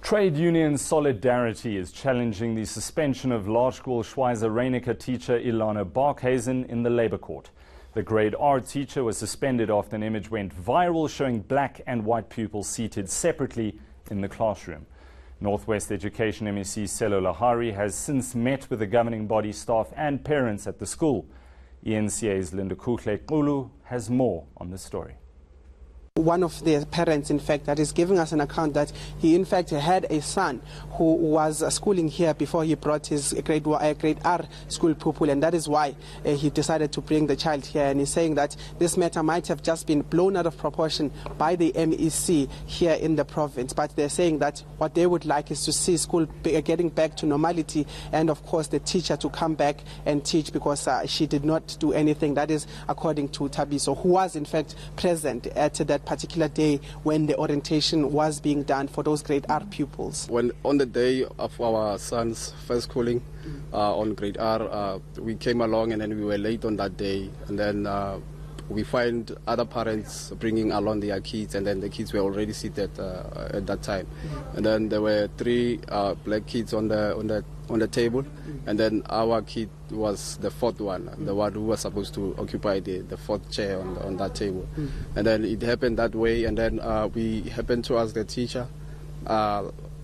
Trade union solidarity is challenging the suspension of Laerskool Schweizer Reinecker teacher Ilana Barkhuizen in the Labour Court. The grade R teacher was suspended after an image went viral showing black and white pupils seated separately in the classroom. Northwest Education MEC Selo Lahari has since met with the governing body staff and parents at the school. ENCA's Linda Kukle has more on this story. One of the parents, in fact, that is giving us an account that he, in fact, had a son who was schooling here before he brought his grade R school pupil, and that is why he decided to bring the child here. And he's saying that this matter might have just been blown out of proportion by the MEC here in the province, but they're saying that what they would like is to see school getting back to normality, and of course the teacher to come back and teach, because she did not do anything. That is according to Tabiso, who was in fact present at that particular day when the orientation was being done for those grade R pupils. When on the day of our son's first schooling on grade R, we came along and then we were late on that day, and then we find other parents bringing along their kids, and then the kids were already seated at that time. And then there were three black kids on the table, and then our kid was the fourth one, the one who was supposed to occupy the fourth chair on that table. And then it happened that way, and then we happened to ask the teacher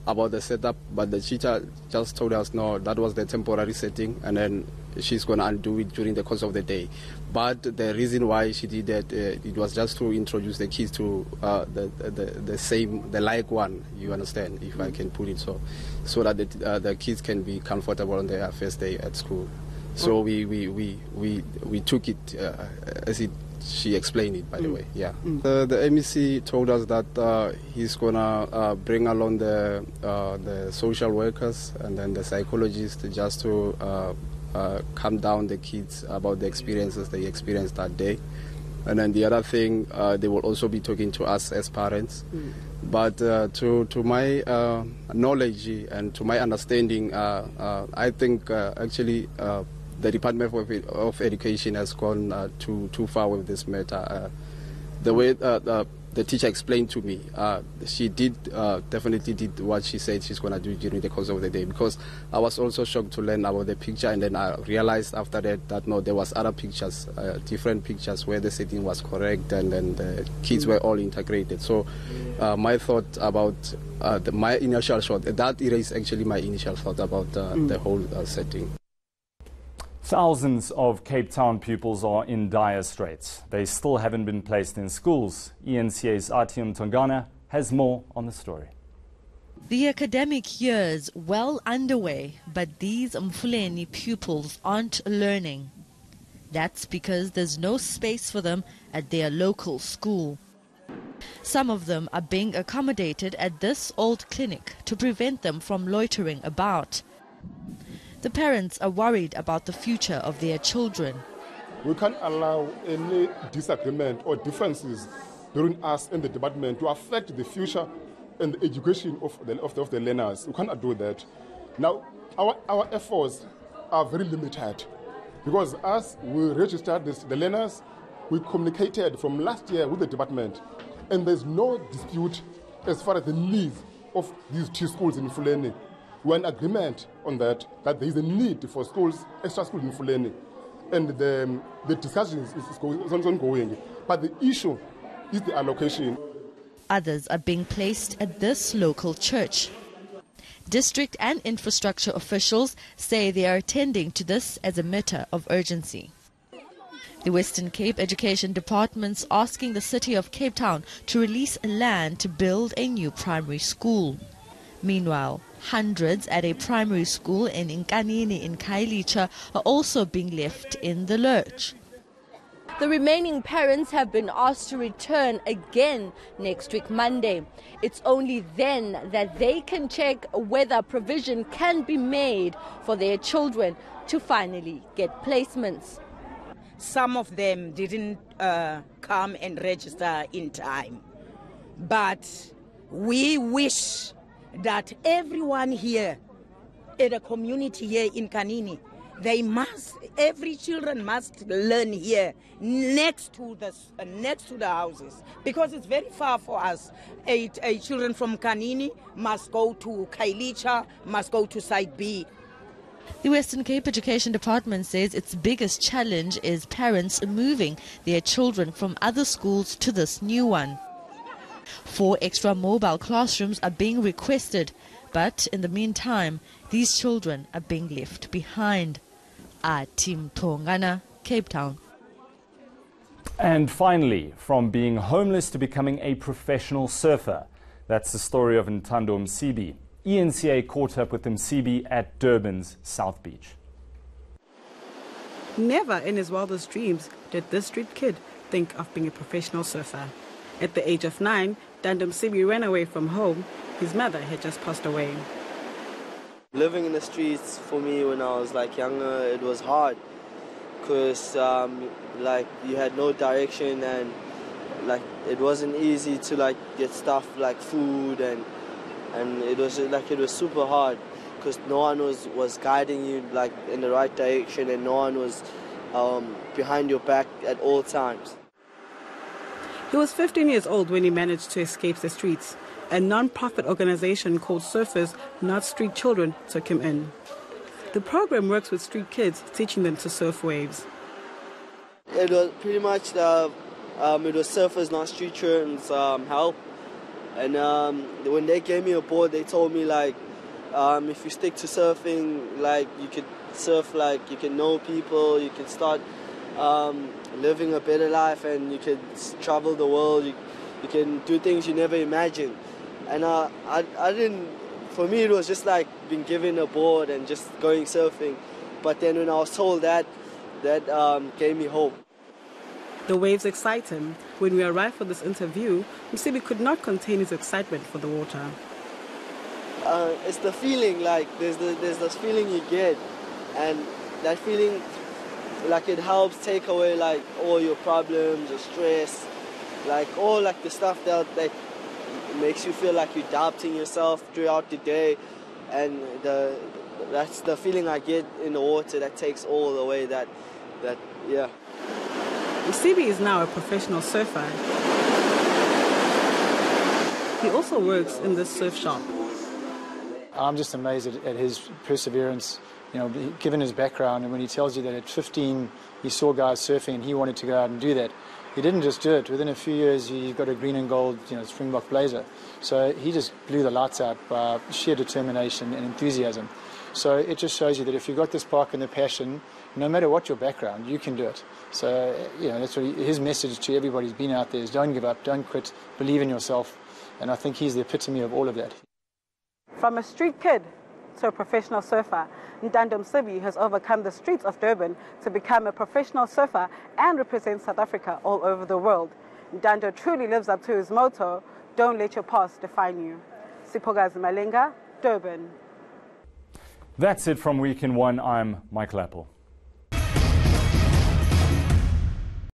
about the setup, but the teacher just told us no, that was the temporary setting, and then she's going to undo it during the course of the day. But the reason why she did that, it was just to introduce the kids to the like one, you understand, if I can put it so that the kids can be comfortable on their first day at school. So we took it as she explained it, by the way. Yeah. The MEC told us that he's gonna bring along the social workers and then the psychologists just to calm down the kids about the experiences they experienced that day. And then the other thing, they will also be talking to us as parents. But to my knowledge and to my understanding, I think actually the Department of Education has gone too far with this matter. The way the teacher explained to me, she definitely did what she said she's going to do during the course of the day, because I was also shocked to learn about the picture, and then I realized after that no, there was other pictures, different pictures where the setting was correct, and then the kids were all integrated. So my thought about my initial thought, that erased actually my initial thought about the whole setting. Thousands of Cape Town pupils are in dire straits. They still haven't been placed in schools. ENCA's Atium Tongana has more on the story. The academic year's well underway, but these Mfuleni pupils aren't learning. That's because there's no space for them at their local school. Some of them are being accommodated at this old clinic to prevent them from loitering about. The parents are worried about the future of their children. We can't allow any disagreement or differences between us and the department to affect the future and the education of the learners. We cannot do that. Now, our efforts are very limited, because as we registered the learners, we communicated from last year with the department, and there's no dispute as far as the needs of these two schools in Mfuleni. We're in agreement on that there is a need for schools, extra schools in Mfuleni, and the discussion is ongoing. But the issue is the allocation. Others are being placed at this local church. District and infrastructure officials say they are attending to this as a matter of urgency. The Western Cape Education Department's asking the city of Cape Town to release land to build a new primary school. Meanwhile, hundreds at a primary school in Nkanini in Khayelitsha are also being left in the lurch. The remaining parents have been asked to return again next week, Monday. It's only then that they can check whether provision can be made for their children to finally get placements. Some of them didn't come and register in time, but we wish that everyone here in the community here in Kanini Every children must learn here next to the houses, because it's very far for us. Children from Kanini must go to Kailicha, must go to Site B. The Western Cape Education Department says its biggest challenge is parents moving their children from other schools to this new one. 4 extra mobile classrooms are being requested, but in the meantime, these children are being left behind. Tim Tongana, Cape Town. And finally, from being homeless to becoming a professional surfer. That's the story of Ntando Msibi. ENCA caught up with Msibi at Durban's South Beach. Never in his wildest dreams did this street kid think of being a professional surfer. At the age of 9, Ntando Msibi ran away from home. His mother had just passed away. Living in the streets for me when I was younger, it was hard because you had no direction, and it wasn't easy to get stuff like food, and it was super hard because no one was guiding you in the right direction, and no one was behind your back at all times. He was 15 years old when he managed to escape the streets. A non-profit organization called Surfers Not Street Children took him in. The program works with street kids, teaching them to surf waves. It was pretty much it was Surfers Not Street Children's help. And when they gave me a board, they told me if you stick to surfing, you could surf, you can know people, you can start living a better life, and you can travel the world. You can do things you never imagined. And for me it was just being given a board and just going surfing. But then when I was told that gave me hope. The waves excite him. When we arrived for this interview, Msibi could not contain his excitement for the water. It's the feeling, there's this feeling you get, and that feeling, it helps take away all your problems, your stress, all the stuff that makes you feel like you're doubting yourself throughout the day, and that's the feeling I get in the water that takes all away that. Msibi is now a professional surfer. He also works in this surf shop. I'm just amazed at his perseverance, given his background, and when he tells you that at 15 he saw guys surfing and he wanted to go out and do that. He didn't just do it. Within a few years, he got a green and gold, Springbok blazer. So he just blew the lights out by sheer determination and enthusiasm. So it just shows you that if you've got the spark and the passion, no matter what your background, you can do it. So, that's what his message to everybody who's been out there is don't give up, don't quit, believe in yourself. And I think he's the epitome of all of that. From a street kid to a professional surfer, Ntando Msibi has overcome the streets of Durban to become a professional surfer and represent South Africa all over the world. Ntando truly lives up to his motto, don't let your past define you. Sipogazi Malenga, Durban. That's it from Week in One. I'm Michael Apple.